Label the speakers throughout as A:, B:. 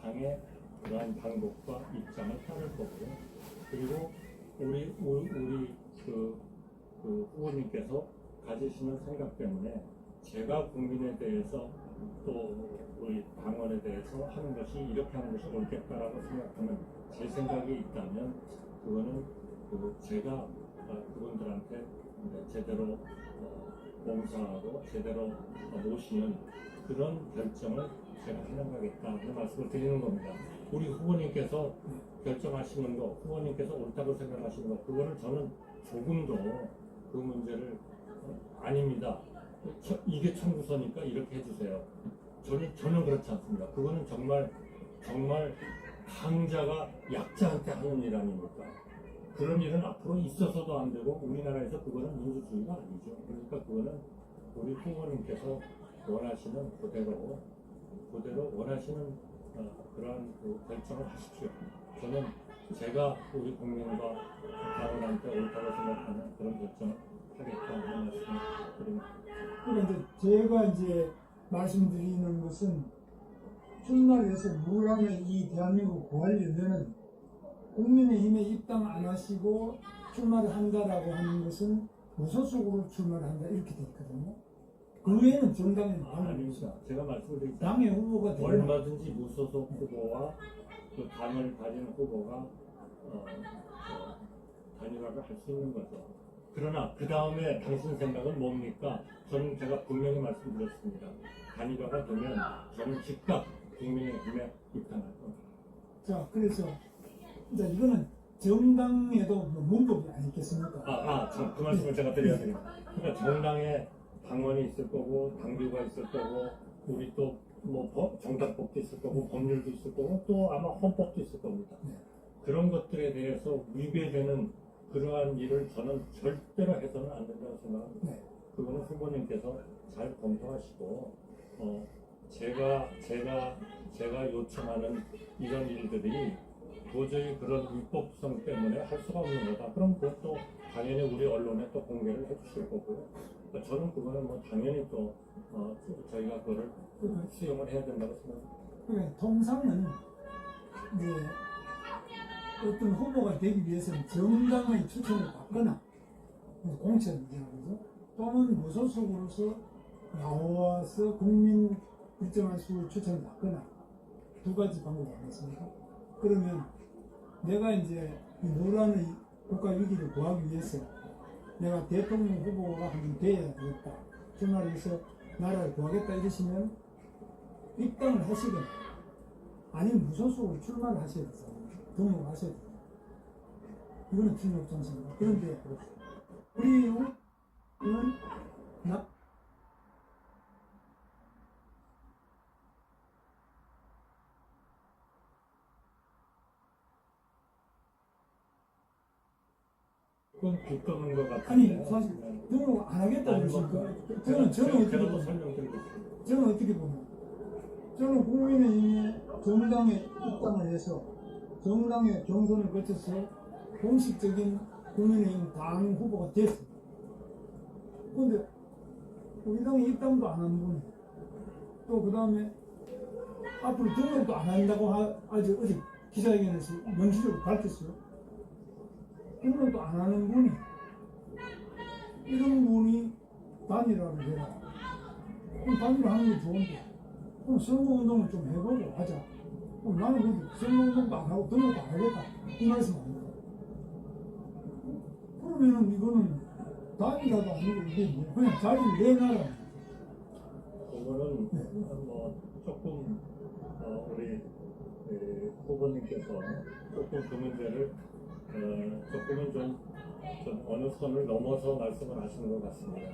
A: 당의 그러한 방법과 입장을 따를 거고요. 그리고 우리 후보님께서 가지시는 생각 때문에 제가 국민에 대해서 또 우리 당원에 대해서 하는 것이 이렇게 하는 것이 옳겠다라고 생각하는 제 생각이 있다면 그거는 제가 그분들한테 제대로 봉사하고 제대로 모시는 그런 결정을 제가 해나가겠다는 말씀을 드리는 겁니다. 우리 후보님께서 결정하시는 거, 후보님께서 옳다고 생각하시는 거, 그거는 저는 조금도 그 문제를 아닙니다. 이게 청구서니까 이렇게 해주세요. 전혀 그렇지 않습니다. 그거는 정말 강자가 약자한테 하는 일 아닙니까? 그런 일은 앞으로 있어서도 안 되고 우리나라에서 그거는 민주주의가 아니죠. 그러니까 그거는 우리 후보님께서 원하시는 그대로 원하시는 그러한 결정을 하십시오. 저는 제가 우리 국민과 당원한테 옳다고 생각하는 그런 결정을 하겠다는 말씀을 드립니다.
B: 그런데 제가 이제 말씀드리는 것은 출마를 해서 무람의 이 대한민국 구하려면은 국민의힘에 입당 안 하시고 출마를 한다라고 하는 것은 무소속으로 출마를 한다 이렇게 돼 있거든요. 그 외에는 정당의
A: 아닙니다. 제가 말씀드린
B: 당의 후보가 되면
A: 얼마든지 무소속 후보와 그 당을 가진 후보가 단일화를 할 수 있는 거죠. 그러나 그 다음에 당신 생각은 뭡니까? 저는 제가 분명히 말씀드렸습니다. 단일화가 되면 저는 즉각 국민의힘에 입당할 겁니다.
B: 자 그래서 이제 이거는 정당에도 문법이 아니겠습니까?
A: 참, 그 말씀을 제가 드려야 되겠다. 그러니까 정당에 당원이 있을 거고, 당규가 있을 거고, 우리 또 뭐 정당법도 있을 거고, 법률도 있을 거고, 또 아마 헌법도 있을 겁니다.
B: 네.
A: 그런 것들에 대해서 위배되는 그러한 일을 저는 절대로 해서는 안 된다고 생각합니다.
B: 네.
A: 그거는 후보님께서 잘 검토하시고, 제가 요청하는 이런 일들이 도저히 그런 위법성 때문에 할 수가 없는 거다. 그럼 그것도 당연히 우리 언론에 또 공개를 해주실 거고요. 그러니까 저는 그거는 뭐 당연히 또 저희가 그거를 수용을 해야 된다고 생각합니다.
B: 그러니까 통상은 이제 어떤 후보가 되기 위해서는 정당의 추천을 받거나 공천이라고 또는 무소속으로서 나와서 국민 일정한 수를 추천을 받거나 두 가지 방법이 아니겠습니까? 그러면 내가 이제 노란의 국가 위기를 구하기 위해서 내가 대통령 후보가 한 명 돼야 되겠다. 출마를 해서 나라를 구하겠다 이러시면 입당을 하시거나 아니면 무소속으로 출마를 하셔야 돼요. 등록하셔야 돼요. 이거는 틀림없지 않습니까? 그런데 우리는
A: 그건 비꼬는 것 같은데.
B: 아니 사실 등록 안 하겠다 그러시니까 저는
A: 제가 또 설명드리겠습니다.
B: 저는 어떻게 보면 저는 국민의힘이 정당에 입당을 해서 정당의 경선을 거쳐서 공식적인 국민의힘 당 후보가 됐습니다. 그런데 우리 당에 입당도 안 한 분이 또 그 다음에 앞으로 등록도 안 한다고 아주 어제 기자회견에서 명시적으로 밝혔어요. 등록도 안 하는 분이 이런 분이 단일화를 해라. 그럼 단일화하는 게 좋은데 그럼 선거운동을 좀 해보고 하자. 그럼 나는 그렇게 선거운동도 안 하고 등록도 안 하겠다 이 말씀 아닙니까? 그러면은 이거는 단일화도 아니고 이게 뭐 그냥 자리를 내놔라.
A: 그거는 뭐 조금 우리 후보님께서 조금 그 문제를 조금은 좀 어느 선을 넘어서 말씀을 하시는 것 같습니다.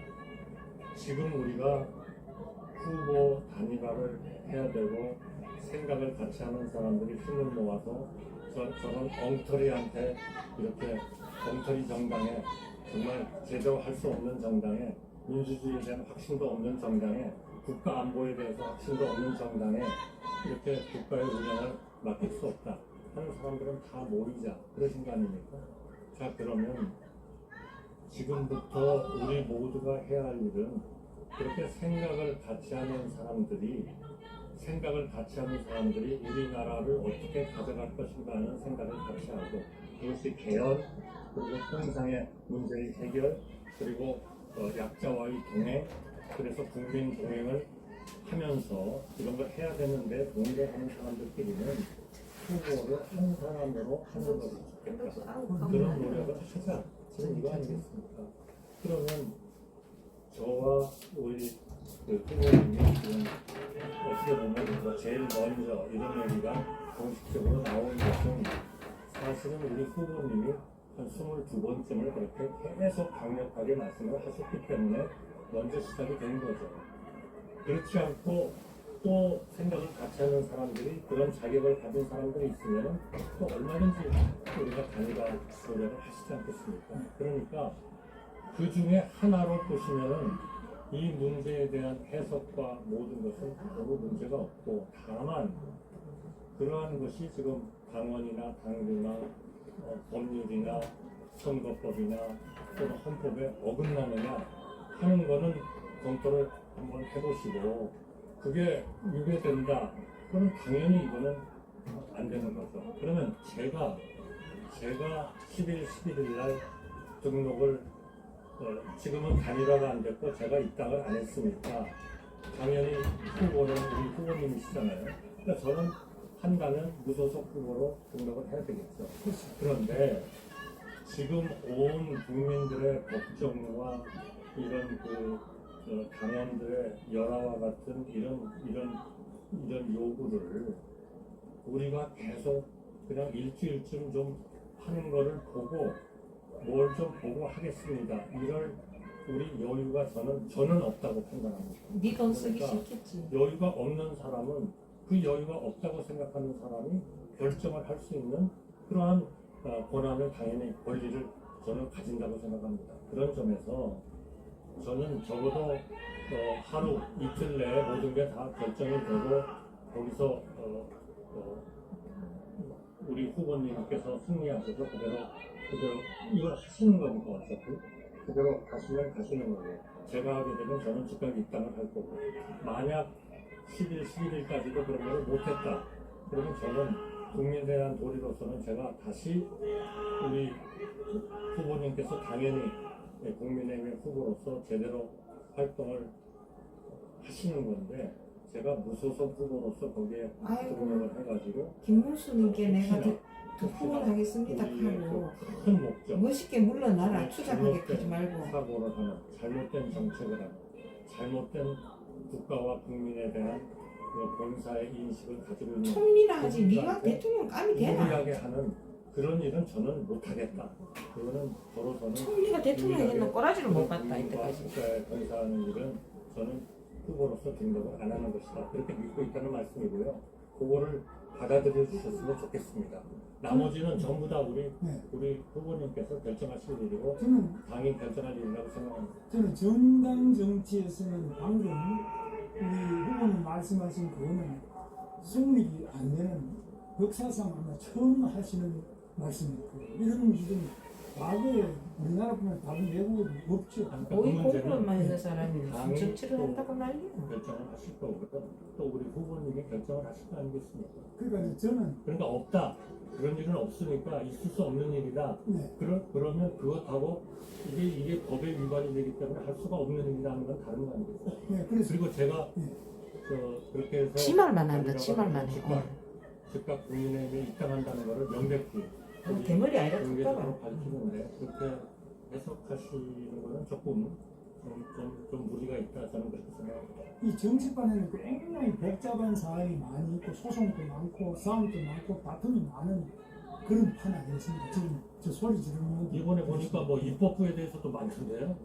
A: 지금 우리가 후보 단일화를 해야 되고 생각을 같이 하는 사람들이 힘을 모아서 저는 엉터리한테 이렇게 엉터리 정당에 정말 제대로 할 수 없는 정당에 민주주의에 대한 확신도 없는 정당에 국가 안보에 대해서 확신도 없는 정당에 이렇게 국가의 운영을 맡길 수 없다 하는 사람들은 다 모이자 그러신 거 아닙니까? 자 그러면 지금부터 우리 모두가 해야 할 일은 그렇게 생각을 같이 하는 사람들이 생각을 같이 하는 사람들이 우리나라를 어떻게 가져갈 것인가 하는 생각을 같이 하고 그것이 개헌 그리고 통상의 문제의 해결 그리고 약자와의 동행 그래서 국민 동행을 하면서 이런 걸 해야 되는데 동의를 하는 사람들끼리는 후보를 한 사람으로 하는 것이 좋겠다. 그런 노력을 하자. 지금 이거 아니겠습니까? 그러면 저와 우리 그 후보님이 지금 어떻게 보면 제일 먼저 이런 얘기가 공식적으로 나온 것은 사실은 우리 후보님이 한 22번쯤을 그렇게 계속 강력하게 말씀을 하셨기 때문에 먼저 시작이 된 거죠. 그렇지 않고 또 생각을 같이 하는 사람들이 그런 자격을 가진 사람들이 있으면 또 얼마든지 우리가 단일화 노력을 하시지 않겠습니까? 그러니까 그 중에 하나로 보시면은 이 문제에 대한 해석과 모든 것은 아무 문제가 없고 다만 그러한 것이 지금 당원이나 당규나 법률이나 선거법이나 또는 헌법에 어긋나느냐 하는 거는 검토를 한번 해보시고 그게 유배된다 그럼 당연히 이거는 안 되는 거죠. 그러면 제가 10일, 11일 날 등록을 지금은 단일화가 안 됐고 제가 입당을 안 했으니까 당연히 후보는 우리 후보님이시잖아요. 그러니까 저는 한다면 무소속 후보로 등록을 해야 되겠죠. 그런데 지금 온 국민들의 걱정과 이런 당원들의 열화와 같은 이런 요구를 우리가 계속 그냥 일주일쯤 좀 하는 거를 보고 뭘 좀 보고 하겠습니다. 이럴 우리 여유가 저는 없다고 판단합니다.
C: 네 돈 쓰기
A: 그러니까
C: 싫겠지.
A: 여유가 없는 사람은 그 여유가 없다고 생각하는 사람이 결정을 할 수 있는 그러한 권한을 당연히 권리를 저는 가진다고 생각합니다. 그런 점에서 저는 적어도 하루 이틀 내에 모든 게 다 결정이 되고 거기서 우리 후보님께서 승리하셔서 그대로 이걸 하시는 거니까 어차피 그대로 가시면 가시는 거예요. 제가 하게 되면 저는 즉각 입당을 할 거고 만약 10일, 11일까지도 그런 걸 못했다 그러면 저는 국민에 대한 도리로서는 제가 다시 우리 후보님께서 당연히 국민의힘의 후보로서 제대로 활동을 하시는 건데 제가 무소속 후보로서 거기에 등록을 해가지고
C: 김문수님께 내가
A: 혹시나
C: 후원하겠습니다 하고
A: 큰 목적
C: 멋있게 물러나라. 추잡하게 하지 말고.
A: 사고를 하는 잘못된 정책을 하는 잘못된 국가와 국민에 대한 그 본사의 인식을 가지고 있는
C: 총리라 하지 네가
A: 국민들한테
C: 대통령 감이 되나?
A: 무리하게 하는 그런 일은 저는 못하겠다. 그거는 저로서는
C: 총리가 대통령 했는 꼬라지를 못 봤다 이때까지.
A: 국가에 건사하는 일은 저는 후보로서 등록을 안 하는 것이다. 그렇게 믿고 있다는 말씀이고요. 그거를 받아들여 주셨으면 좋겠습니다. 나머지는 전부 다 우리 후보님께서 결정하실 일이고 당이 결정할 일이라고 생각합니다.
B: 저는 정당 정치에서는 방금 우리 후보님 말씀하신 그거는 성립이 안 되는 역사상 아마 처음 하시는 말씀일 거예요. 이런 일은 과거에 우리나라뿐만 다른 외국에도 없죠.
C: 거의 공부만 했는 사람이
A: 당이
C: 정치를
A: 또
C: 한다고 난리야.
A: 결정을 하실 거고요. 또 우리 후보님이 결정을 하실 거 아니겠습니까?
B: 그러니까 저는
A: 그러니까 없다. 그런 일은 없으니까 있을 수 없는 일이다.
B: 네.
A: 그러면 그것하고 이게 법에 위반이 되기 때문에 할 수가 없는 일이라는 건 다른 거 아니겠어요?
B: 네, 그래서
A: 그리고 제가
B: 네.
A: 그렇게 해서
C: 지 말만 한다. 지 말만 해.
A: 즉각 국민의힘에 입당한다는 것을 명백히
C: 대머리 아니라
A: 공개적으로
C: 툭가가.
A: 밝히는데 그렇게 해석하시는 거는 조금 좀 무리가 있다 저는 그렇게 생각합니다.
B: 이 정치판에는 굉장히 복잡한 사안이 많이 있고 소송도 많고 싸움도 많고 다툼이 많은 그런 판 아니겠습니까? 지금 저 소리 지르는 거
A: 이번에 보니까 뭐 입법부에 대해서도 많던데요.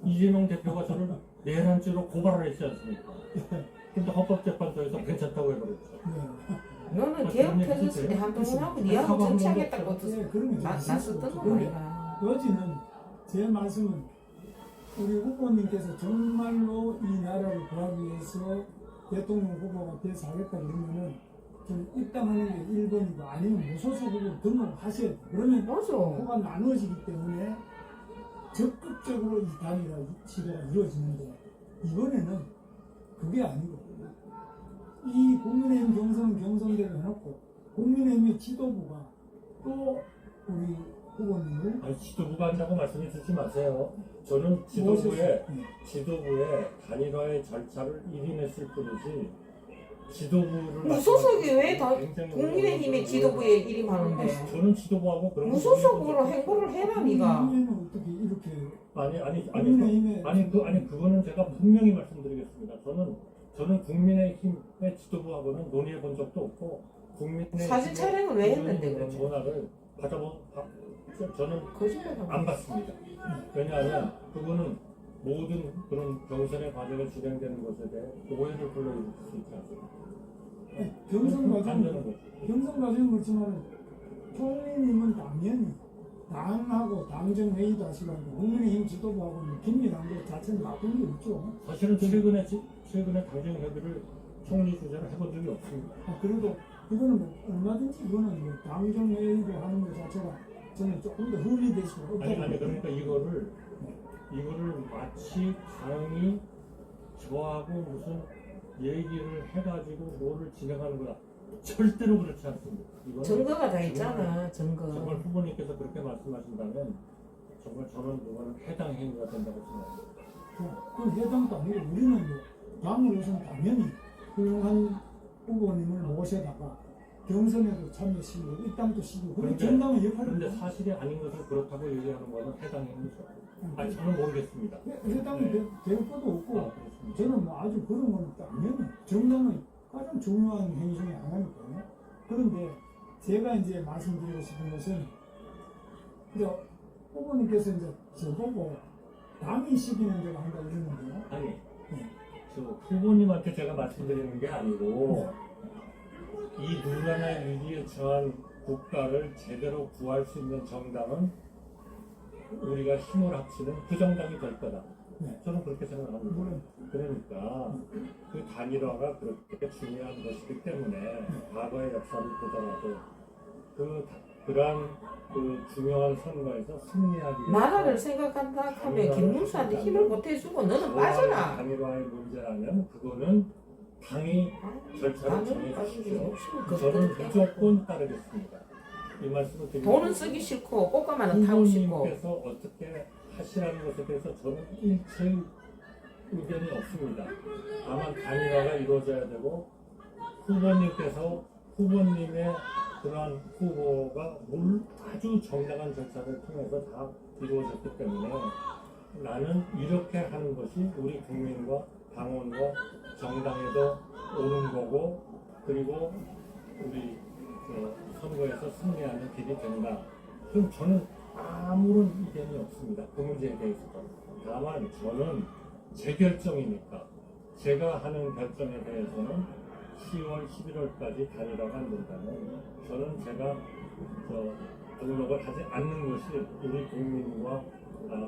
A: 이재명 대표가 저를 내란죄로 고발을 했지 않습니까? 근데 헌법재판소에서 괜찮다고 해버렸죠.
B: 네.
C: 너는 개혁 펴졌을 때 한동훈하고 니하고 정치하겠다고
B: 네, 그런 게
C: 나섰던 거 아니야.
B: 여지는 제 말씀은 우리 후보님께서 정말로 이 나라를 구하기 위해서 대통령 후보가 돼서 하겠다 그러면은 좀 입당하는 게 1번이고 아니면 무소속 후보 등록하셔야 돼요. 그러면
C: 맞아.
B: 후보가 나눠지기 때문에 적극적으로 이 단일화 시도가 이루어지는데 이번에는 그게 아니고 이 국민의힘 경선은 경선대로 해놓고 국민의힘의 지도부가 또 우리 후보님을
A: 아니, 지도부가 한다고 말씀해 주지 마세요. 저는 지도부의 단일화의 절차를 일인했을 뿐이지 지도부를
C: 무소속이 왜 다
A: 굉장히
C: 국민의힘의 지도부에 일임하는데
A: 저는 지도부하고 그런
C: 무소속으로 행보를 해라 니가.
B: 국민의힘은 어떻게 이렇게
A: 아니 그거는 제가 분명히 말씀드리겠습니다. 저는 국민의힘의 지도부하고는 논의해 본 적도 없고 국민의힘
C: 사진 촬영을 왜 했는데 그러면?
A: 전화를 저는
C: 거짓말하고.
A: 안 받습니다. 왜냐하면 그거는 모든 그런 경선의 과정이 진행되는 것에 대해 오해를 불러일으킬 수 있지 않습니까?
B: 경선
A: 안 되는
B: 과정
A: 거죠.
B: 경선 과정은 그렇지만 총리님은 당연히 당하고 당정회의도 하시고 하는데 국민의힘 지도부하고는 긴밀한 것 자체는 나쁜 게 있죠.
A: 사실은 최근에 당정협의를 총리 주재로 해본 적이 없습니다.
B: 그래도 이거는 뭐 얼마든지 이거는 뭐 당정회의도 하는 것 자체가 저는 조금 더 흠이 될 수가 없다고.
A: 아니 그러니까 이거를 마치 당이 저하고 무슨 얘기를 해가지고 뭐를 진행하는 거다. 절대로 그렇지 않습니다. 이거는
C: 증거가 다 있잖아. 증거.
A: 정말 후보님께서 그렇게 말씀하신다면 정말 저는 그거는 해당 행위가 된다고 생각합니다.
B: 그 해당도 아니고 우리는 뭐 당으로서는 당연히 훌륭한 후보님을 모셔다가 경선에도 참여시키고 입당도 시키고 그런 정당의 역할을.
A: 그런데 사실이 아닌 것을 그렇다고 얘기하는 것은 해당 행위죠. 아니 저는 모르겠습니다.
B: 해당이 될 것도 없고
A: 그렇습니다.
B: 저는 뭐 아주 그런 건 당연히 정당의 가장 중요한 행위 중에 하나니까요. 그런데 제가 이제 말씀드리고 싶은 것은 이제 후보님께서 이제 저보고 당이 시키는 대로 한다 이러는데요.
A: 아니 저 후보님한테 제가 말씀드리는 게 아니고 이 누나의 위기에 처한 국가를 제대로 구할 수 있는 정당은 우리가 힘을 합치는 그 정당이 될 거다.
B: 네.
A: 저는 그렇게 생각합니다. 그러니까 그 단일화가 그렇게 중요한 것이기 때문에 과거의 역사를 보더라도 그러한 그 중요한 선거에서 승리하기 위해서
C: 나라를 생각한다 하면 김문수한테 힘을 못 해주고 너는 빠져라.
A: 단일화의 문제라면 그거는 당이 절차를 정해주십시오. 저는 무조건 따르겠습니다. 이 말씀을 드리고
C: 돈은 쓰기 싫고 꽃가마는 타고 싶고.
A: 후보님께서 어떻게 하시라는 것에 대해서 저는 일체의 의견이 없습니다. 다만 단일화가 이루어져야 되고 후보님의 그러한 후보가 아주 정당한 절차를 통해서 다 이루어졌기 때문에 나는 이렇게 하는 것이 우리 국민과 당원과 정당에도 오는 거고 그리고 우리 선거에서 승리하는 길이 된다. 그럼 저는 아무런 의견이 없습니다. 그 문제에 대해서. 다만 저는 제 결정이니까 제가 하는 결정에 대해서는 10월, 11월까지 단일화가 안 된다면 저는 제가 등록을 하지 않는 것이 우리 국민과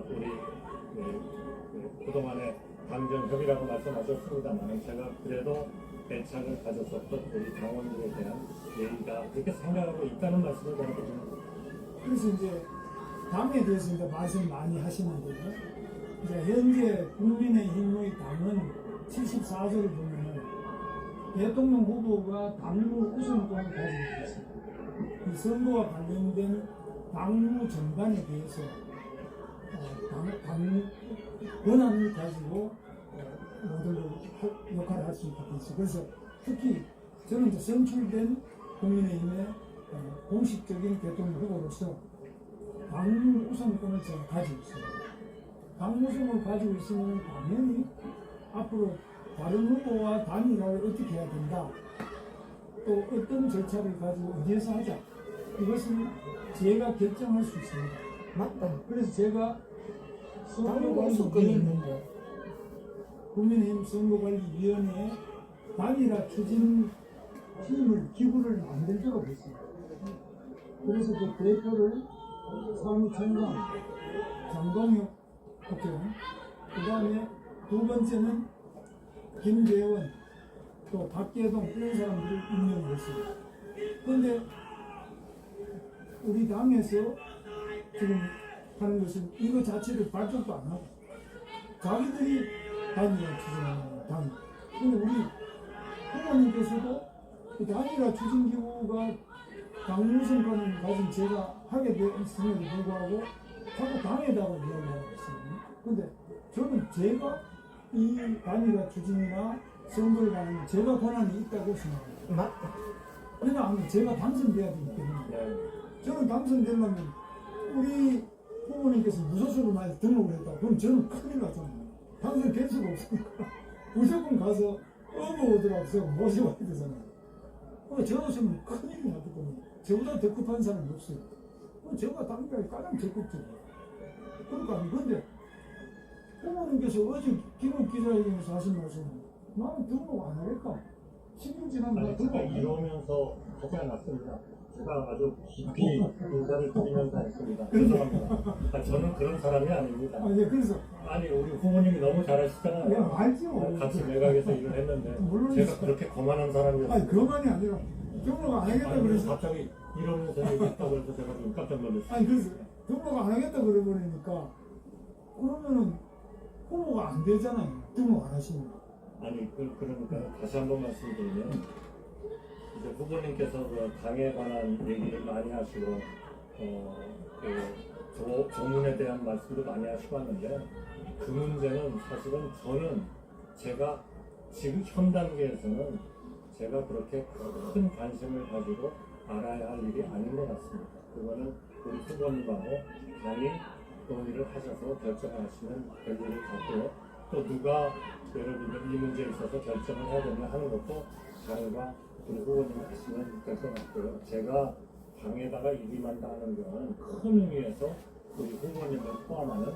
A: 우리 그동안의 당정협의라고 말씀하셨습니다만 제가 그래도 애착을 가졌었던 우리 당원들에 대한 예의다 그렇게 생각하고 있다는 말씀을 저는 드립니다.
B: 그래서 이제 당에 대해서 이제 말씀 많이 하시는데요. 이제 현재 국민의힘의 당은 74조를 보면은 대통령 후보가 당무 우선권을 가지고 있습니다. 이 선거와 관련된 당무 전반에 대해서 당 권한을 가지고 모든 역할을 할 수 있게 됐어요. 그래서 특히 저는 이제 선출된 국민의힘의 공식적인 대통령 후보로서 당무 우선권을 제가 가지고 있습니다. 당무 우선권을 가지고 있으면 당연히 앞으로 다른 후보와 단일화를 어떻게 해야 된다. 또 어떤 절차를 가지고 어디에서 하자. 이것을 제가 결정할 수 있습니다.
C: 맞다.
B: 그래서 제가
C: 당무 우선권이 있는데.
B: 국민의힘 선거관리위원회에 단일화 추진 기구를 만들도록 했습니다. 그래서 그 대표를 사무총장 장동혁 국회의원, 그 다음에 두 번째는 김재원, 또 박계동 이런 사람들을 임명했습니다. 그런데 우리 당에서 지금 하는 것은 이거 자체를 발족도 안 하고 자기들이 단일화 추진하는 당. 근데 우리 후보님께서도 그 단일화 추진기구가 당무선권을 가진 제가 하게 됐음에도 불구하고 자꾸 당에다가 이야기하고 있어요. 근데 저는 제가 이 단일화 추진이나 선거를 가는 제가 권한이 있다고 생각합니다.
C: 맞다.
B: 왜냐하면 제가 당선돼야 되기 때문에
A: 네.
B: 저는 당선되려면 우리 후보님께서 무소속으로 만약 등록을 했다. 그럼 저는 큰일 나잖아요. 당선될 수가 없으니까 무조건 가서 어부들하고 모셔와야 되잖아요. 저로서는 큰일이 나기 때문에 저보다 더 급한 사람이 없어요. 제가 당대에 가장 적극적이에요. 그러니까 근데 후보님께서 어제 기록 기자회견에서 하신 말씀은 나는 등록 안 하겠다. 10년 지나면 나
A: 아니,
B: 등록
A: 제가
B: 안 하겠다.
A: 이러면서 하지 않았습니다. 제가 아주 깊이 인사를 드리면서 했습니다. 죄송합니다. 저는 그런 사람이 아닙니다.
B: 예, 그래서
A: 아니, 우리 후보님이 너무 잘하시잖아요.
B: 내가 알죠.
A: 같이 매각에서 일을 했는데
B: 물론
A: 제가 그렇게 거만한 사람이었어요.
B: 아니 그만이 아니라 등록 안 하겠다
A: 아니,
B: 그래서
A: 갑자기 이러면서 얘기했다고 해서 제가 좀 깜짝 놀랐어요.
B: 아니 그래서 등록 안 하겠다 그래버리니까 그러면은 후보가 안 되잖아요. 등록 안 하시면.
A: 아니, 그러니까 다시 한번 말씀드리면 이제 후보님께서 그 당에 관한 얘기를 많이 하시고 조문에 대한 말씀도 많이 하시고 하는데 그 문제는 사실은 저는 제가 지금 현 단계에서는 제가 그렇게 큰 관심을 가지고 알아야 할 일이 아닌 것 같습니다. 그거는 우리 후보님하고 당이 논의를 하셔서 결정하시는 권리를 갖고요. 또 누가 예를 들면 이 문제에 있어서 결정을 해야 되냐 하는 것도 당과 우리 후보님이 하시면 될 것 같고요. 제가 당에다가 입임한다 하는 경우는 큰 의미에서 우리 후보님을 포함하는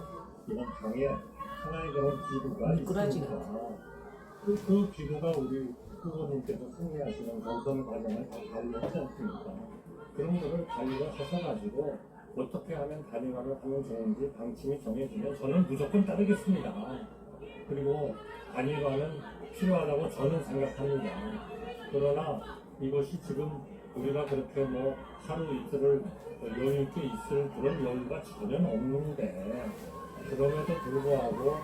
A: 이런 당의 하나의 그런 기구가
C: 미꾸라지가.
A: 있습니다. 그 기구가 우리 후보님께서 승리하시는 경선 과정을 다 관리하지 않습니까? 그런 거를 관리를 하셔가지고 어떻게 하면 단일화를 하면 좋은지 방침이 정해지면 저는 무조건 따르겠습니다. 그리고 단일화는 필요하다고 저는 생각합니다. 그러나 이것이 지금 우리가 그렇게 뭐 하루 이틀을 여유 있게 있을 그런 여유가 전혀 없는데 그럼에도 불구하고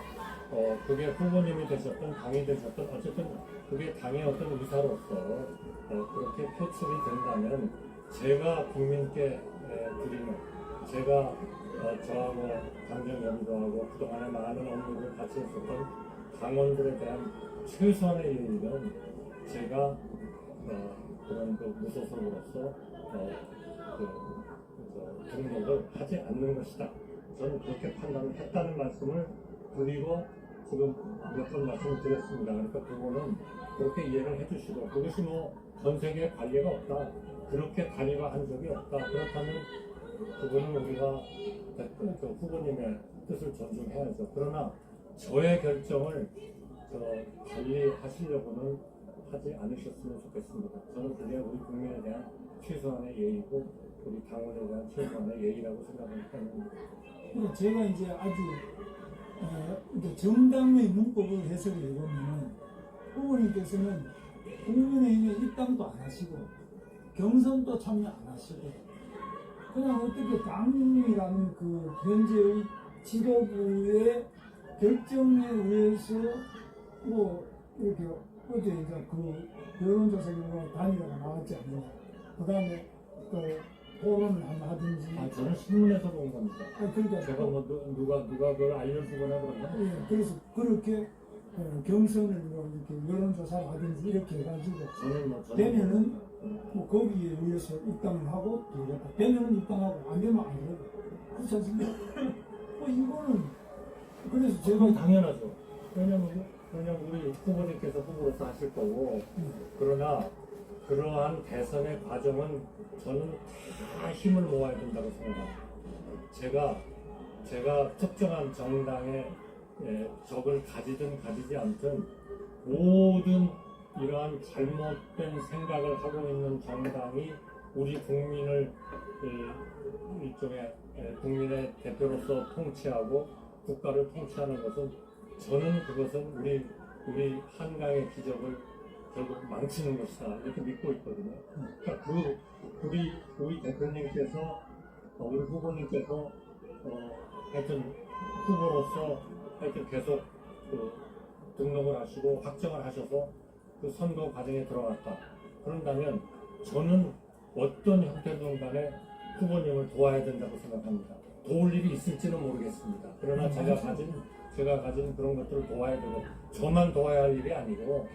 A: 그게 후보님이 되셨던 당이 되셨던 어쨌든 그게 당의 어떤 의사로서 그렇게 표출이 된다면 제가 국민께 드리는 제가 저하고 당정 연구하고 그동안에 많은 업무를 같이 했었던 당원들에 대한 최소한의 예의는 제가 그런 그 무소속으로서 등록을 하지 않는 것이다. 저는 그렇게 판단을 했다는 말씀을 드리고 지금 몇 번 말씀을 드렸습니다. 그러니까 그거는 그렇게 이해를 해주시고 그것이 뭐 전 세계에 관계가 없다. 그렇게 단일화한 적이 없다. 그렇다면 그거는 우리가 후보님의 뜻을 존중해야죠. 그러나 저의 결정을 관리하시려고는 하지 않으셨으면 좋겠습니다. 저는 그게 우리 국민에 대한 최소한의 예의고 우리 당원에 대한 최소한의 예의라고 생각하기 때문입니다.
B: 제가 이제 아주 이제 정당의 문법을 해석을 해보면 후보님께서는 국민의힘에 입당도 안 하시고 경선도 참여 안 하시고 그냥 어떻게 당이라는 그 현재의 지도부의 결정에 의해서 뭐 이렇게 어제 이제 그 여론조사 결과 단일화가 나왔지 않느냐. 그 다음에 또 토론을 한번 하든지.
A: 저는 신문에서 본 겁니다.
B: 그러니까
A: 제가 뭐 누가 그걸 알려주거나 그러나
B: 예, 그래서 그렇게 경선을 뭐 이렇게 여론조사를 하든지 이렇게 해가지고 되면은 뭐 거기에 의해서 입당을 하고 되겠다. 되면은 입당하고 안 되면 안 되고 그렇지 않습니까? 뭐 이거는 그래서 제가
A: 당연하죠. 왜냐면 우리 후보님께서 후보로서 하실 거고 그러나 그러한 대선의 과정은 저는 다 힘을 모아야 된다고 생각합니다. 제가 특정한 정당의 적을 가지든 가지지 않든 모든 이러한 잘못된 생각을 하고 있는 정당이 우리 국민을 일종의 국민의 대표로서 통치하고 국가를 통치하는 것은 저는 그것은 우리 한강의 기적을 결국 망치는 것이다 이렇게 믿고 있거든요. 그러니까 우리 대표님께서 우리 후보님께서 하여튼 후보로서 하여튼 계속 등록을 하시고 확정을 하셔서 그 선거 과정에 들어갔다. 그런다면 저는 어떤 형태든 간에 후보님을 도와야 된다고 생각합니다. 도울 일이 있을지는 모르겠습니다. 그러나 제가 가진 그런 것들을 도와야 되고 저만 도와야 할 일이 아니고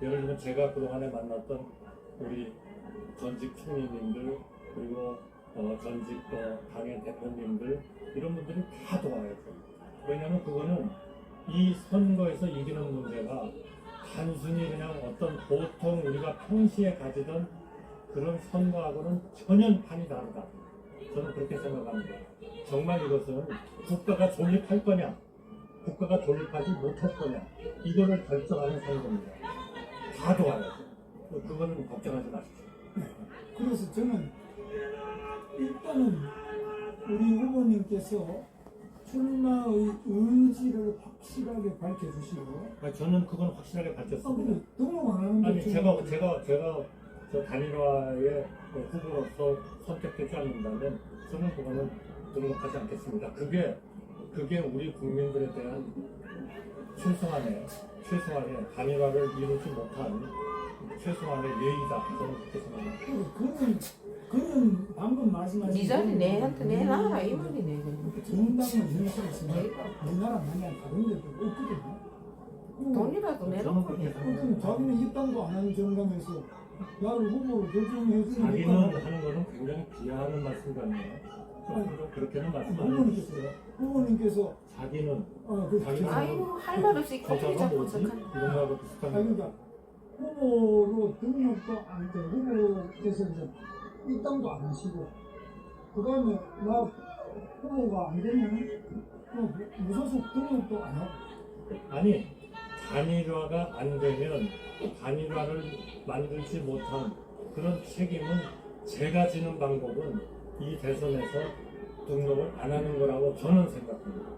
A: 예를 들면 제가 그동안에 만났던 우리 전직 총리님들 그리고 전직 당의 대표님들 이런 분들이 다 도와야죠. 왜냐하면 그거는 이 선거에서 이기는 문제가 단순히 그냥 어떤 보통 우리가 평시에 가지던 그런 선거하고는 전혀 판이 다르다. 저는 그렇게 생각합니다. 정말 이것은 국가가 존립할 거냐, 국가가 존립하지 못할 거냐, 이거를 결정하는 선거입니다. 다 도와야죠. 그거는 걱정하지 마십시오.
B: 그래서 저는 일단은 우리 후보님께서 출마의 의지를 확실하게 밝혀주시고
A: 저는 그건 확실하게
B: 근데
A: 밝혔습니다.
B: 등록 안 하는데
A: 아니 제가 저 단일화의 후보로서 선택되지 않는다면 저는 그거는 등록하지 않겠습니다. 그게 우리 국민들에 대한 최소한의 단일화를 이루지 못한 최소한의 예의다. 저는 그렇게 생각합니다.
B: 그는 방금 말씀하신
C: 네 자리 내한테 내놔라 이 말이네.
B: 정당은 현실이지만 우리나라 마냥 다른 데도 없거든요.
C: 돈이라도
A: 저는
C: 내놓고
A: 그렇게
C: 해.
A: 생각합니다.
B: 자기는 입당도 안 하는 정당에서 나를 후보로 결정해 주는
A: 자기는 하는 거는 굉장히 비하하는 말씀 같네요. 그렇게는 말씀 안 해주세요.
B: 후보님께서
A: 자기는
B: 자기는
C: 아이고 할 말 없이 코끼리
A: 저자가
C: 잡고
A: 뭐지?
C: 어떡하냐.
A: 이런 거하고 비슷한 거.
B: 그러니까 후보로 등록도 안 돼. 후보께서 이제 입당도 안 하시고 그 다음에 나 후보가 안 되면 무소속 등록도 안 하고
A: 아니 단일화가 안 되면 단일화를 만들지 못한 그런 책임은 제가 지는 방법은 이 대선에서 등록을 안 하는 거라고 저는 생각합니다.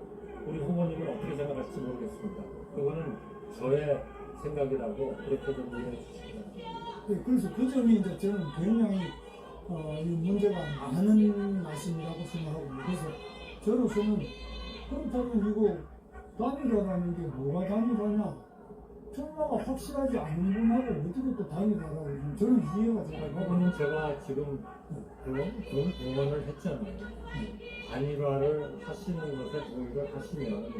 A: 우리 후보님은 어떻게 생각할지 모르겠습니다. 그거는 저의 생각이라고 그렇게 좀 이해해 주시기 바랍니다.
B: 네, 그래서 그 점이 이제 저는 굉장히 이 문제가 많은 말씀이라고 생각하고 그래서 저로서는 그렇다면 이거 단일화라는 게 뭐가 단일화냐? 출마가 확실하지 않은 분하고 어떻게 또 단일화라고 그러면 저는 이해가 잘 가고
A: 그거는 제가 지금 그런 공언을 했잖아요. 단일화를 하시는 것에 동의를 하시면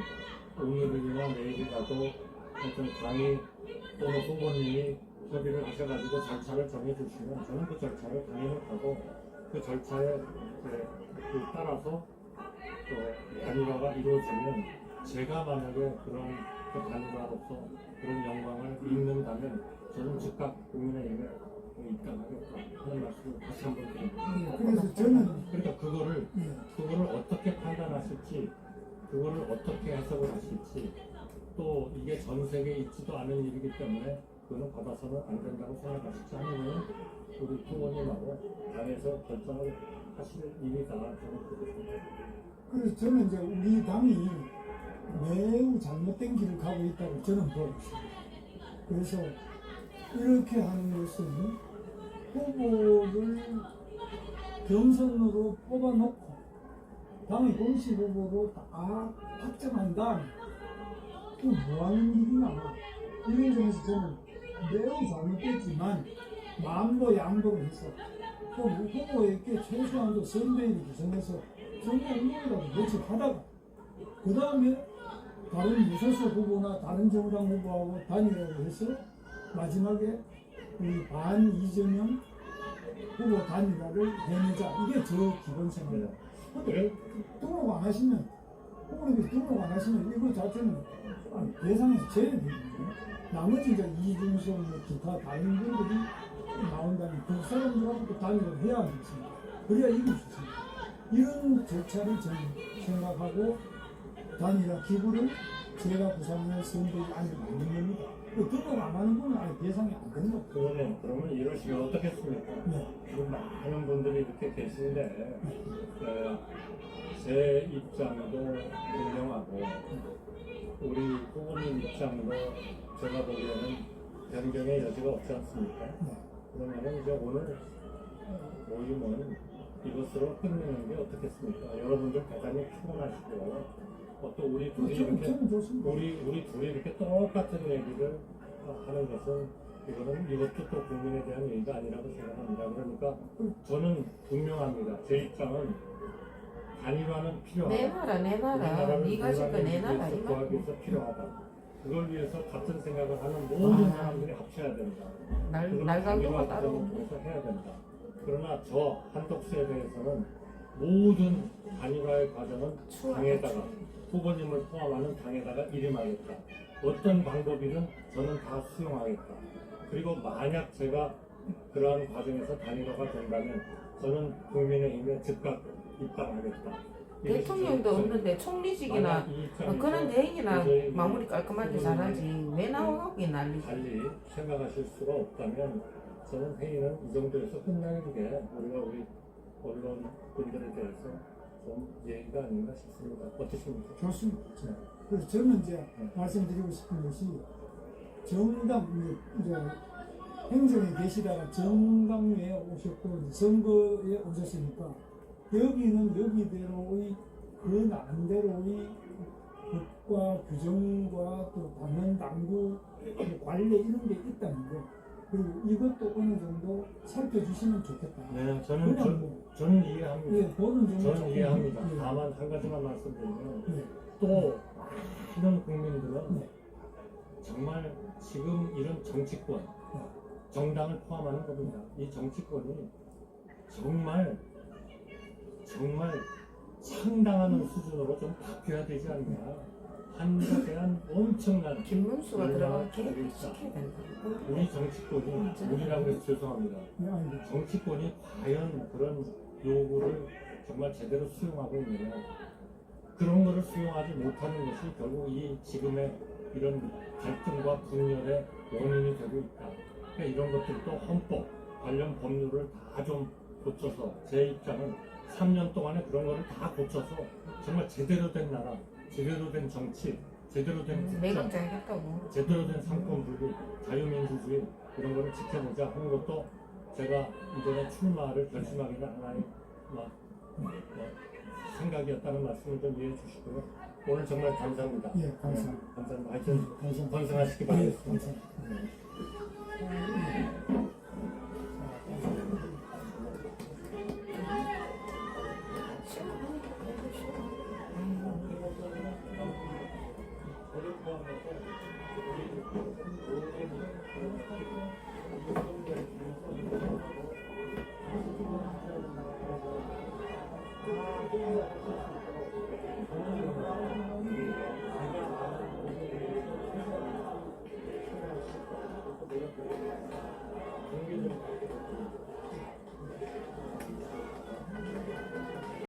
A: 오늘이나 내일이라도 어떤 당이 또는 후보님이 협의를 하셔가지고 절차를 정해주시면 저는 그 절차를 당연하고 그 절차에 따라서 단일화가 이루어지면 제가 만약에 그런 단일화로서 그런 영광을 입는다면 저는 즉각 국민의힘에 입당하겠다 하는 말씀을 다시 한번 드립니다.
B: 그래서 저는
A: 그러니까 그거를 어떻게 판단하실지, 그거를 어떻게 해석을 하실지, 또 이게 전 세계에 있지도 않은 일이기 때문에 그거는 받아서는 안 된다고 생각하실지 아니면 우리 부모님하고 당에서 결정을 하실 일이다. 저는 그렇게 생각합니다.
B: 그래서 저는 이제 우리 당이 매우 잘못된 길을 가고 있다고 저는 보고 있습니다. 그래서 이렇게 하는 것은 후보를 경선으로 뽑아놓고 당의 공식 후보로 다 확정한 다음에 또 뭐하는 일이냐 이런 점에서 저는 매우 잘못됐지만 마음도 양보를 해서 또 후보에게 최소한도 선대위를 구성해서 선거운동이라도 며칠 하다가 그 다음에 다른 무소속 후보나 다른 정당 후보하고 단일화를 해서 마지막에 우리 반 이재명 후보 단일화를 해내자 이게 저 기본 생각입니다. 근데 등록 안 하시면 후보님께서 등록 안 하시면 이거 자체는 예상에서 제외되거든요. 나머지 이제 이준석 뭐 기타 다른 분들이 나온다면 그 사람들하고 또 단일화를 해야 하겠습니다. 그래야 이길 수 있습니다. 이런 절차를 저는 생각하고 단일화 기구를 제가 구성할 선대위 안에 만든 겁니다. 등록 안 하는 분은 아예 대상이 안 되는 거예요.
A: 그러면 이러시면 어떻겠습니까?
B: 네.
A: 지금 많은 분들이 이렇게 계신데 제 입장도 분명하고 우리 후보님 입장도 제가 보기에는 변경의 여지가 없지 않습니까? 그러면 이제 오늘 모임은 이것으로 끝내는 게 어떻겠습니까? 여러분들 대단히 피곤하시고 또 우리 둘이 이렇게
B: 저는 좋습니다.
A: 우리 둘이 이렇게 똑같은 얘기를 하는 것은 이것도 또 국민에 대한 얘기가 아니라고 생각합니다. 그러니까 저는 분명합니다. 제 입장은 단일화는 필요하다.
C: 내 나라 내 나라
A: 우리나라를
C: 네가 지금 내 나라
A: 구하기
C: 이거
A: 위해서 필요하다. 그걸 위해서 같은 생각을 하는 모든
C: 아.
A: 사람들이 합쳐야 된다.
C: 날강도가 따로
A: 해서 해야 된다. 그러나 저 한덕수에 대해서는 모든 단일화의 과정은 당에다가 후보님을 포함하는 당에다가 일임하겠다. 어떤 방법이든 저는 다 수용하겠다. 그리고 만약 제가 그러한 과정에서 단일화가 된다면 저는 국민의힘에 즉각 입당하겠다.
C: 대통령도 없는데 총리직이나 그런 대행이나 마무리 깔끔하게 잘하지 왜 나오고 난리지.
A: 달리 생각하실 수가 없다면 저는 회의는 이 정도에서 끝나는 게 우리가 우리 언론분들에 대해서 좀 예의가 아닌가 싶습니다. 어떠십니까?
B: 좋습니다. 그래서 저는 이제 말씀드리고 싶은 것이 정당 이제 행정에 계시다가 정당에 오셨고 이제 선거에 오셨으니까 여기는 여기대로의 그 나름대로의 법과 규정과 또 당원 당구 관례 이런 게 있다는 거. 그리고 이것도 어느 정도 살펴주시면 좋겠다.
A: 네,
B: 그냥
A: 저는 이해합니다.
B: 예, 보는 정도
A: 저는
B: 조금,
A: 이해합니다.
B: 예.
A: 다만 한 가지만 말씀드리면
B: 예.
A: 또 많은 국민들은
B: 네.
A: 정말 지금 이런 정치권, 정당을 포함하는 겁니다. 이 정치권이 정말 상당한 수준으로 좀 바뀌어야 되지 않나. 한국에 대한 엄청난
C: 김문수가 들어가서 계획을 시켜야 된다.
A: 우리 정치권이 우리라고 해서 죄송합니다.
B: 예, 아니,
A: 정치권이 과연 그런 요구를 정말 제대로 수용하고 있느냐. 그런 거를 수용하지 못하는 것이 결국 이 지금의 이런 갈등과 분열의 원인이 되고 있다. 그러니까 이런 것들도 헌법 관련 법률을 다 좀 고쳐서 제 입장은 3년 동안에 그런 거를 다 고쳐서 정말 제대로 된 나라, 제대로 된 정치, 제대로 된
C: 내가
A: 국정,
C: 잘했다고.
A: 제대로 된 상권 분립, 자유민주주의 이런 거를 지켜보자 하는 것도 제가 이번에 출마를 결심하게 된 하나의 생각이었다는 말씀을 좀 이해해 주시고요. 오늘 정말 감사합니다.
B: 예, 감사합니다.
A: 감사합니다. 하여튼
B: 감사합니다.
A: 건승하시기
B: 예,
A: 바라겠습니다.
B: 감사합니다.
A: 네.